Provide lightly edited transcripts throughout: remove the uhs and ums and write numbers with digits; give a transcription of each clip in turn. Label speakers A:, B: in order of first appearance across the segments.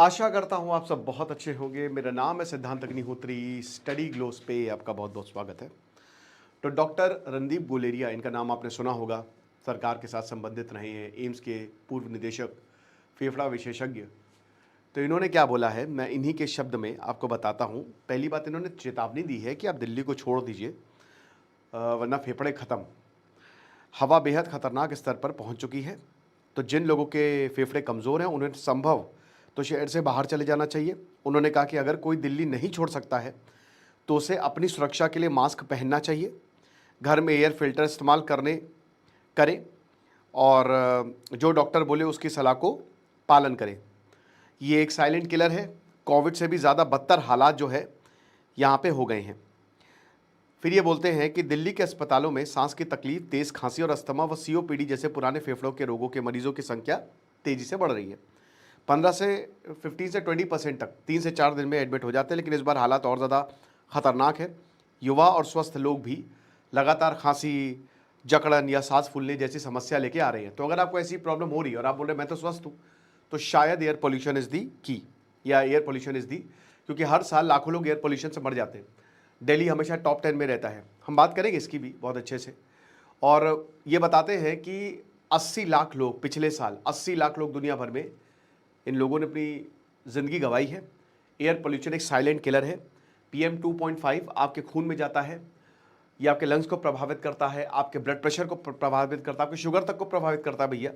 A: आशा करता हूँ आप सब बहुत अच्छे होंगे। मेरा नाम है सिद्धांत अग्निहोत्री। स्टडी ग्लोस पे आपका बहुत बहुत स्वागत है। तो डॉक्टर रणदीप गुलेरिया, इनका नाम आपने सुना होगा, सरकार के साथ संबंधित रहे हैं, एम्स के पूर्व निदेशक, फेफड़ा विशेषज्ञ। तो इन्होंने क्या बोला है, मैं इन्हीं के शब्द में आपको बताता हूँ। पहली बात, इन्होंने चेतावनी दी है कि आप दिल्ली को छोड़ दीजिए, वरना फेफड़े ख़त्म। हवा बेहद खतरनाक स्तर पर पहुंच चुकी है। तो जिन लोगों के फेफड़े कमज़ोर हैं उन्हें संभव तो शहर से बाहर चले जाना चाहिए। उन्होंने कहा कि अगर कोई दिल्ली नहीं छोड़ सकता है तो उसे अपनी सुरक्षा के लिए मास्क पहनना चाहिए, घर में एयर फिल्टर इस्तेमाल करने करें और जो डॉक्टर बोले उसकी सलाह को पालन करें। ये एक साइलेंट किलर है। कोविड से भी ज़्यादा बदतर हालात जो है यहाँ पे हो गए हैं। फिर ये बोलते हैं कि दिल्ली के अस्पतालों में सांस की तकलीफ, तेज़ खांसी और अस्थमा व सीओपीडी जैसे पुराने फेफड़ों के रोगों के मरीजों की संख्या तेज़ी से बढ़ रही है। 15 से 15 से 20% तक 3 से 4 दिन में एडमिट हो जाते हैं, लेकिन इस बार हालात और ज़्यादा खतरनाक है। युवा और स्वस्थ लोग भी लगातार खांसी, जकड़न या सांस फूलने जैसी समस्या लेके आ रहे हैं। तो अगर आपको ऐसी प्रॉब्लम हो रही है और आप बोल रहे हैं मैं तो स्वस्थ हूँ, तो शायद एयर पोल्यूशन इज़ दी की, या एयर पोल्यूशन इज़ दी, क्योंकि हर साल लाखों लोग एयर पोल्यूशन से मर जाते हैं। दिल्ली हमेशा टॉप 10 में रहता है। हम बात करेंगे इसकी भी बहुत अच्छे से। और ये बताते हैं कि 80 लाख लोग, पिछले साल 80 लाख लोग दुनिया भर में, इन लोगों ने अपनी ज़िंदगी गंवाई है। एयर पोल्यूशन एक साइलेंट किलर है। PM 2.5 आपके खून में जाता है, ये आपके लंग्स को प्रभावित करता है, आपके ब्लड प्रेशर को प्रभावित करता है, आपकी शुगर तक को प्रभावित करता है भैया,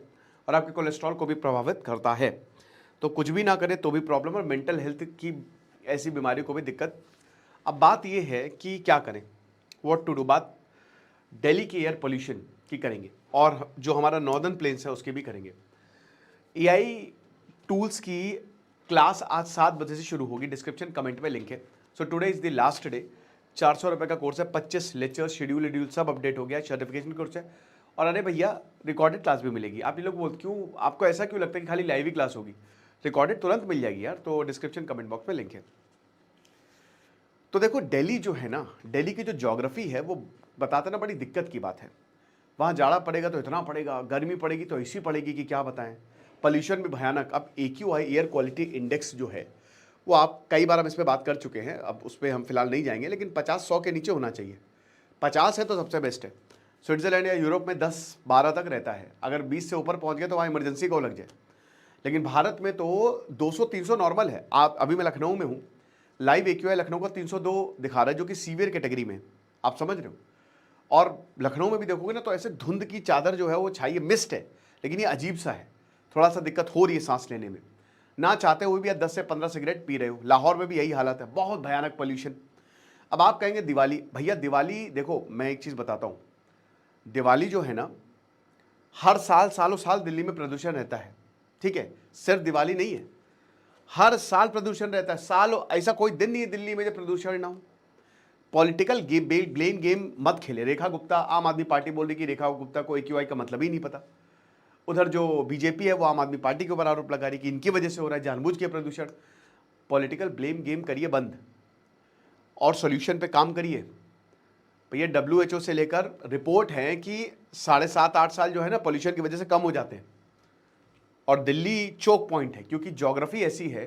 A: और आपके कोलेस्ट्रॉल को भी प्रभावित करता है। तो कुछ भी ना करें तो भी प्रॉब्लम, और मेंटल हेल्थ की ऐसी बीमारी को भी दिक्कत। अब बात ये है कि क्या करें, व्हाट टू डू। बात दिल्ली की एयर पोल्यूशन की करेंगे और जो हमारा नॉर्दर्न प्लेन्स है उसकी भी करेंगे। AI टूल्स की क्लास आज 7 बजे से शुरू होगी। डिस्क्रिप्शन कमेंट में लिंक है। So today is the last day. 400 रुपये का कोर्स है, 25 लेक्चर, शेड्यूल सब अपडेट हो गया, सर्टिफिकेशन कोर्स है। और अरे भैया, रिकॉर्डेड क्लास भी मिलेगी। आप ये लोग बोलते क्यों, आपको ऐसा क्यों लगता है कि खाली लाइव ही क्लास होगी? रिकॉर्डेड तुरंत मिल जाएगी यार। तो डिस्क्रिप्शन कमेंट बॉक्स में लिंक है। तो देखो, दिल्ली जो है ना, दिल्ली की जो ज्योग्राफी है वो बताते ना, बड़ी दिक्कत की बात है। वहाँ जाड़ा पड़ेगा तो इतना पड़ेगा, गर्मी पड़ेगी तो ऐसी पड़ेगी कि क्या बताएं। पोल्यूशन भी भयानक। अब AQI, एयर क्वालिटी इंडेक्स जो है, वो आप कई बार हम इस पर बात कर चुके हैं, अब उस पर हम फिलहाल नहीं जाएंगे, लेकिन 50-100 के नीचे होना चाहिए। 50 है तो सबसे बेस्ट है। स्विट्जरलैंड या यूरोप में 10-12 तक रहता है। अगर 20 से ऊपर पहुँच गए तो वहाँ इमरजेंसी को लग जाए। लेकिन भारत में तो 200-300 नॉर्मल है। आप, अभी मैं लखनऊ में हूँ, लाइव AQI लखनऊ का 302 दिखा रहा है, जो कि सीवियर कैटेगरी में। आप समझ रहे हो? और लखनऊ में भी देखोगे ना तो ऐसे धुंध की चादर जो है वो छाई है, मिस्ट है, लेकिन ये अजीब सा है। थोड़ा सा दिक्कत हो रही है सांस लेने में, ना चाहते हुए भी आप 10 से 15 सिगरेट पी रहे हो। लाहौर में भी यही हालत है, बहुत भयानक पोल्यूशन। अब आप कहेंगे दिवाली, भैया दिवाली देखो, मैं एक चीज़ बताता हूँ। दिवाली जो है ना, हर साल सालों साल दिल्ली में प्रदूषण रहता है, ठीक है? सिर्फ दिवाली नहीं है, हर साल प्रदूषण रहता है। सालों, ऐसा कोई दिन नहीं है दिल्ली में जब प्रदूषण ना हो। पॉलिटिकल ब्लेम गेम मत खेले। रेखा गुप्ता, आम आदमी पार्टी बोल रही कि रेखा गुप्ता को AQI का मतलब ही नहीं पता। उधर जो बीजेपी है वो आम आदमी पार्टी के ऊपर आरोप लगा रही कि इनकी वजह से हो रहा है, जानबूझ के प्रदूषण। पॉलिटिकल ब्लेम गेम करिए बंद और सॉल्यूशन पे काम करिए। भैया WHO से लेकर रिपोर्ट है कि 7.5-8 साल जो है ना, पॉल्यूशन की वजह से कम हो जाते हैं। और दिल्ली चोक पॉइंट है, क्योंकि ज्योग्राफी ऐसी है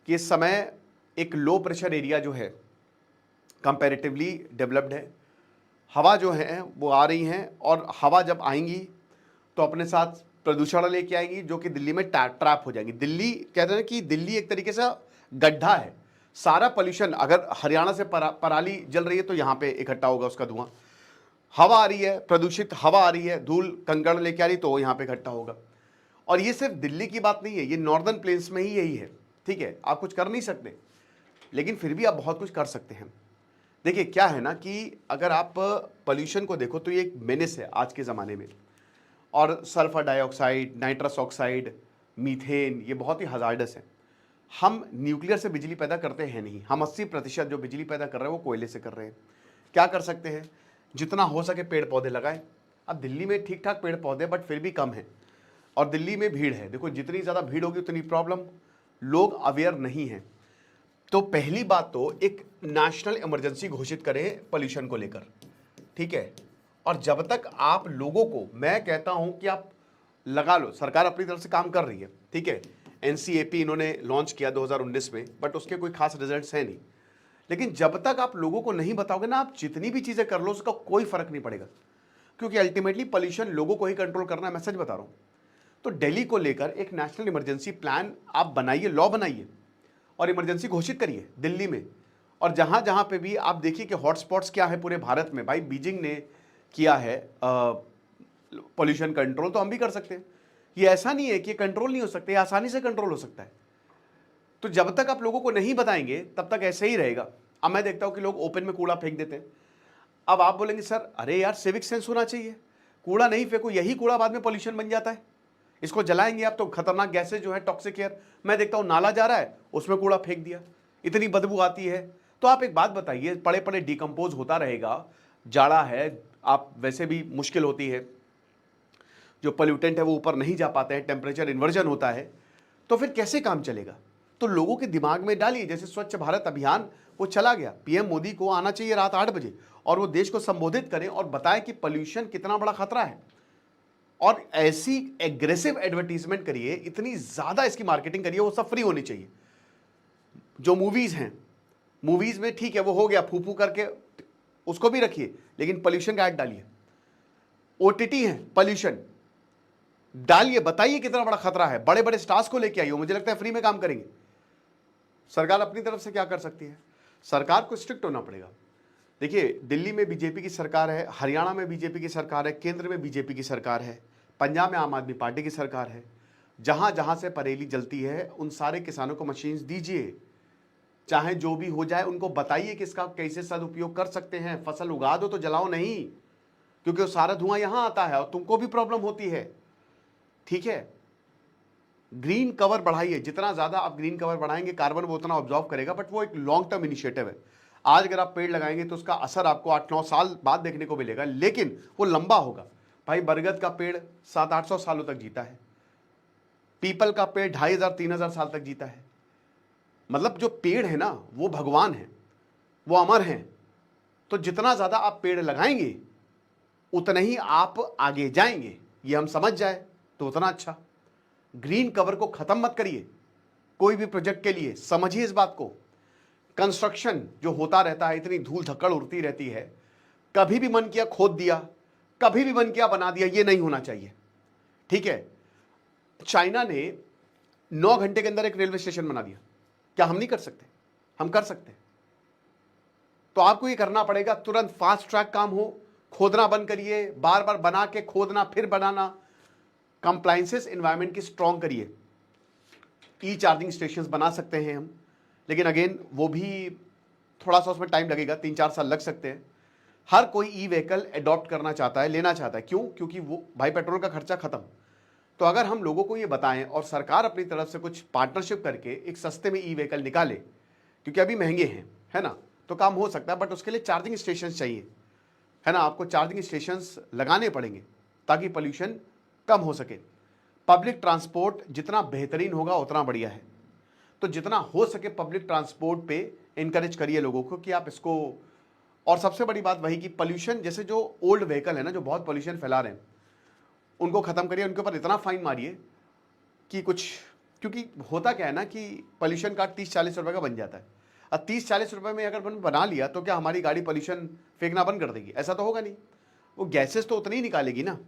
A: कि इस समय एक लो प्रेशर एरिया जो है कंपैरेटिवली डेवलप्ड है। हवा जो है वो आ रही हैं, और हवा जब आएंगी तो अपने साथ प्रदूषण लेके आएंगी, जो कि दिल्ली में ट्रैप हो जाएंगी। दिल्ली, कहते हैं कि दिल्ली एक तरीके से गड्ढा है। सारा पोल्यूशन, अगर हरियाणा से पराली जल रही है तो यहाँ पे इकट्ठा होगा उसका धुआं। हवा आ रही है, प्रदूषित हवा आ रही है, धूल कंकड़ लेके आ रही, तो यहाँ पे इकट्ठा होगा। और ये सिर्फ दिल्ली की बात नहीं है, ये नॉर्दर्न प्लेन्स में ही यही है, ठीक है? आप कुछ कर नहीं सकते, लेकिन फिर भी आप बहुत कुछ कर सकते हैं। देखिए क्या है ना, कि अगर आप पोल्यूशन को देखो तो ये एक मेनेस है आज के ज़माने में। और sulphur dioxide, nitrous oxide, methane, ये बहुत ही हजार्डस है। हम न्यूक्लियर से बिजली पैदा करते हैं नहीं, हम 80% जो बिजली पैदा कर रहे हैं वो कोयले से कर रहे हैं। क्या कर सकते हैं? जितना हो सके पेड़ पौधे लगाएं। अब दिल्ली में ठीक ठाक पेड़ पौधे, बट फिर भी कम है, और दिल्ली में भीड़ है। देखो, जितनी ज़्यादा भीड़ होगी उतनी प्रॉब्लम। लोग अवेयर नहीं हैं। तो पहली बात तो एक नेशनल इमरजेंसी घोषित करें पोल्यूशन को लेकर, ठीक है? और जब तक आप लोगों को, मैं कहता हूं कि आप लगा लो, सरकार अपनी तरफ से काम कर रही है, ठीक है? एनसीएपी इन्होंने लॉन्च किया 2019 में, बट उसके कोई खास रिजल्ट्स हैं नहीं। लेकिन जब तक आप लोगों को नहीं बताओगे ना, आप जितनी भी चीज़ें कर लो उसका कोई फर्क नहीं पड़ेगा, क्योंकि अल्टीमेटली पॉल्यूशन लोगों को ही कंट्रोल करना है। मैं सच बता रहा हूँ। तो दिल्ली को लेकर एक नेशनल इमरजेंसी प्लान आप बनाइए, लॉ बनाइए और इमरजेंसी घोषित करिए दिल्ली में। और जहाँ जहाँ पे भी आप देखिए कि हॉटस्पॉट्स क्या है पूरे भारत में। भाई बीजिंग ने किया है पॉल्यूशन कंट्रोल, तो हम भी कर सकते हैं। ये ऐसा नहीं है कि कंट्रोल नहीं हो सकता, ये आसानी से कंट्रोल हो सकता है। तो जब तक आप लोगों को नहीं बताएंगे तब तक ऐसे ही रहेगा। अब मैं देखता हूं कि लोग ओपन में कूड़ा फेंक देते हैं। अब आप बोलेंगे सर अरे यार सिविक सेंस होना चाहिए, कूड़ा नहीं फेंको, यही कूड़ा बाद में पॉल्यूशन बन जाता है, इसको जलाएंगे आप तो खतरनाक गैसेज जो है, टॉक्सिक एयर। मैं देखता हूं नाला जा रहा है उसमें कूड़ा फेंक दिया, इतनी बदबू आती है। तो आप एक बात बताइए, पड़े पड़े डिकम्पोज होता रहेगा, जाड़ा है, आप वैसे भी मुश्किल होती है, जो पोल्यूटेंट है वो ऊपर नहीं जा पाते हैं, टेम्परेचर इन्वर्जन होता है, तो फिर कैसे काम चलेगा। तो लोगों के दिमाग में डालिए, जैसे स्वच्छ भारत अभियान वो चला गया, पीएम मोदी को आना चाहिए रात 8 बजे और वो देश को संबोधित करें और बताएं कि पोल्यूशन कितना बड़ा खतरा है। और ऐसी एग्रेसिव एडवर्टीजमेंट करिए, इतनी ज्यादा इसकी मार्केटिंग करिए, वो सब फ्री होनी चाहिए। जो मूवीज हैं, मूवीज में ठीक है वो हो गया, फूफू करके उसको भी रखिए, लेकिन पोल्यूशन का ऐड डालिए। ओटीटी है, पोल्यूशन डालिए, बताइए कितना बड़ा खतरा है, बड़े बड़े स्टार्स को लेके आइए, मुझे लगता है फ्री में काम करेंगे। सरकार अपनी तरफ से क्या कर सकती है, सरकार को स्ट्रिक्ट होना पड़ेगा। देखिए दिल्ली में बीजेपी की सरकार है, हरियाणा में बीजेपी की सरकार है, केंद्र में बीजेपी की सरकार है, पंजाब में आम आदमी पार्टी की सरकार है। जहां जहां से परेली जलती है उन सारे किसानों को मशीन्स दीजिए, चाहे जो भी हो जाए, उनको बताइए कि इसका कैसे सदुपयोग कर सकते हैं। फसल उगा दो तो जलाओ नहीं, क्योंकि वो सारा धुआं यहां आता है और तुमको भी प्रॉब्लम होती है। ठीक है, ग्रीन कवर बढ़ाइए, जितना ज्यादा आप ग्रीन कवर बढ़ाएंगे कार्बन वो उतना ऑब्जॉर्व करेगा, बट वो एक लॉन्ग टर्म इनिशिएटिव है। आज अगर आप पेड़ लगाएंगे तो उसका असर आपको 8-9 साल बाद देखने को मिलेगा, लेकिन वो लंबा होगा। भाई बरगद का पेड़ 700-800 सालों तक जीता है, पीपल का पेड़ 2500-3000 साल तक जीता है। मतलब जो पेड़ है ना वो भगवान है, वो अमर हैं। तो जितना ज्यादा आप पेड़ लगाएंगे उतना ही आप आगे जाएंगे, ये हम समझ जाए तो उतना अच्छा। ग्रीन कवर को खत्म मत करिए कोई भी प्रोजेक्ट के लिए, समझिए इस बात को। कंस्ट्रक्शन जो होता रहता है, इतनी धूल धक्कड़ उड़ती रहती है, कभी भी मन किया खोद दिया, कभी भी मन किया बना दिया, ये नहीं होना चाहिए। ठीक है, चाइना ने 9 घंटे के अंदर एक रेलवे स्टेशन बना दिया, क्या हम नहीं कर सकते? हम कर सकते हैं। तो आपको ये करना पड़ेगा, तुरंत फास्ट ट्रैक काम हो, खोदना बंद करिए, बार बार बना के खोदना फिर बनाना। कंप्लायंसेस एनवायरनमेंट की स्ट्रॉन्ग करिए। ई चार्जिंग स्टेशंस बना सकते हैं हम, लेकिन अगेन वो भी थोड़ा सा उसमें टाइम लगेगा, 3-4 साल लग सकते हैं। हर कोई ई व्हीकल अडॉप्ट करना चाहता है, लेना चाहता है, क्यों? क्योंकि वो भाई पेट्रोल का खर्चा खत्म। तो अगर हम लोगों को ये बताएं और सरकार अपनी तरफ से कुछ पार्टनरशिप करके एक सस्ते में ई व्हीकल निकाले, क्योंकि अभी महंगे हैं, है ना, तो काम हो सकता है, बट उसके लिए चार्जिंग स्टेशन चाहिए, है ना। आपको चार्जिंग स्टेशंस लगाने पड़ेंगे ताकि पोल्यूशन कम हो सके। पब्लिक ट्रांसपोर्ट जितना बेहतरीन होगा उतना बढ़िया है, तो जितना हो सके पब्लिक ट्रांसपोर्ट पे इनकरेज करिए लोगों को कि आप इसको। और सबसे बड़ी बात वही कि पोल्यूशन, जैसे जो ओल्ड व्हीकल है ना जो बहुत पोल्यूशन फैला रहे हैं, उनको खत्म करिए, उनके ऊपर इतना फाइन मारिए कि कुछ, क्योंकि होता क्या है ना कि पोल्यूशन का 30-40 रुपए का बन जाता है। अब 30-40 रुपए में अगर बना लिया तो क्या हमारी गाड़ी पोल्यूशन फेंकना बंद कर देगी? ऐसा तो होगा नहीं, वो गैसेस तो उतनी ही निकालेगी ना।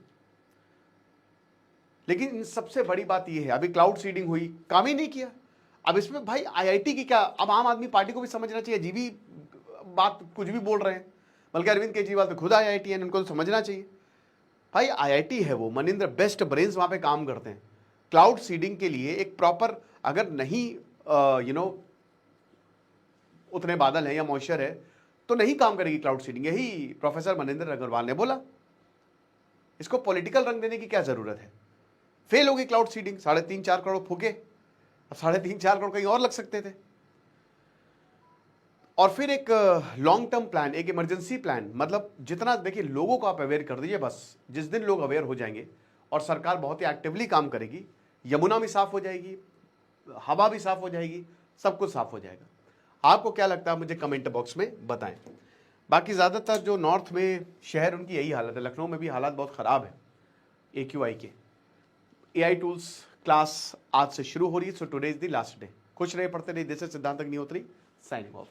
A: लेकिन सबसे बड़ी बात यह है, अभी क्लाउड सीडिंग हुई, काम ही नहीं किया। अब इसमें भाई आईआईटी की क्या, अब आम आदमी पार्टी को भी समझना चाहिए, अजीबी बात कुछ भी बोल रहे हैं, बल्कि अरविंद केजरीवाल तो खुद आईआईटी है, इनको तो समझना चाहिए। भाई आईआईटी है वो, मनिंदर बेस्ट ब्रेन्स वहां पे काम करते हैं। क्लाउड सीडिंग के लिए एक प्रॉपर, अगर नहीं उतने बादल हैं या मॉइस्चर है तो नहीं काम करेगी क्लाउड सीडिंग, यही प्रोफेसर मनिंदर अग्रवाल ने बोला। इसको पॉलिटिकल रंग देने की क्या जरूरत है? फेल होगी क्लाउड सीडिंग, 3.5-4 करोड़ फूके, अब 3.5-4 करोड़ कहीं और लग सकते थे। और फिर एक लॉन्ग टर्म प्लान, एक इमरजेंसी प्लान, मतलब जितना देखिए लोगों को आप अवेयर कर दीजिए, बस जिस दिन लोग अवेयर हो जाएंगे और सरकार बहुत ही एक्टिवली काम करेगी, यमुना भी साफ हो जाएगी, हवा भी साफ हो जाएगी, सब कुछ साफ हो जाएगा। आपको क्या लगता है मुझे कमेंट बॉक्स में बताएं। बाकी ज़्यादातर जो नॉर्थ में शहर, उनकी यही हालत है, लखनऊ में भी हालात बहुत ख़राब है AQI के। AI टूल्स क्लास आज से शुरू हो रही है, so today is the last day. खुश रहे, पढ़ते रहिए। दिस इज सिद्धांत अग्निहोत्री, साइनिंग ऑफ।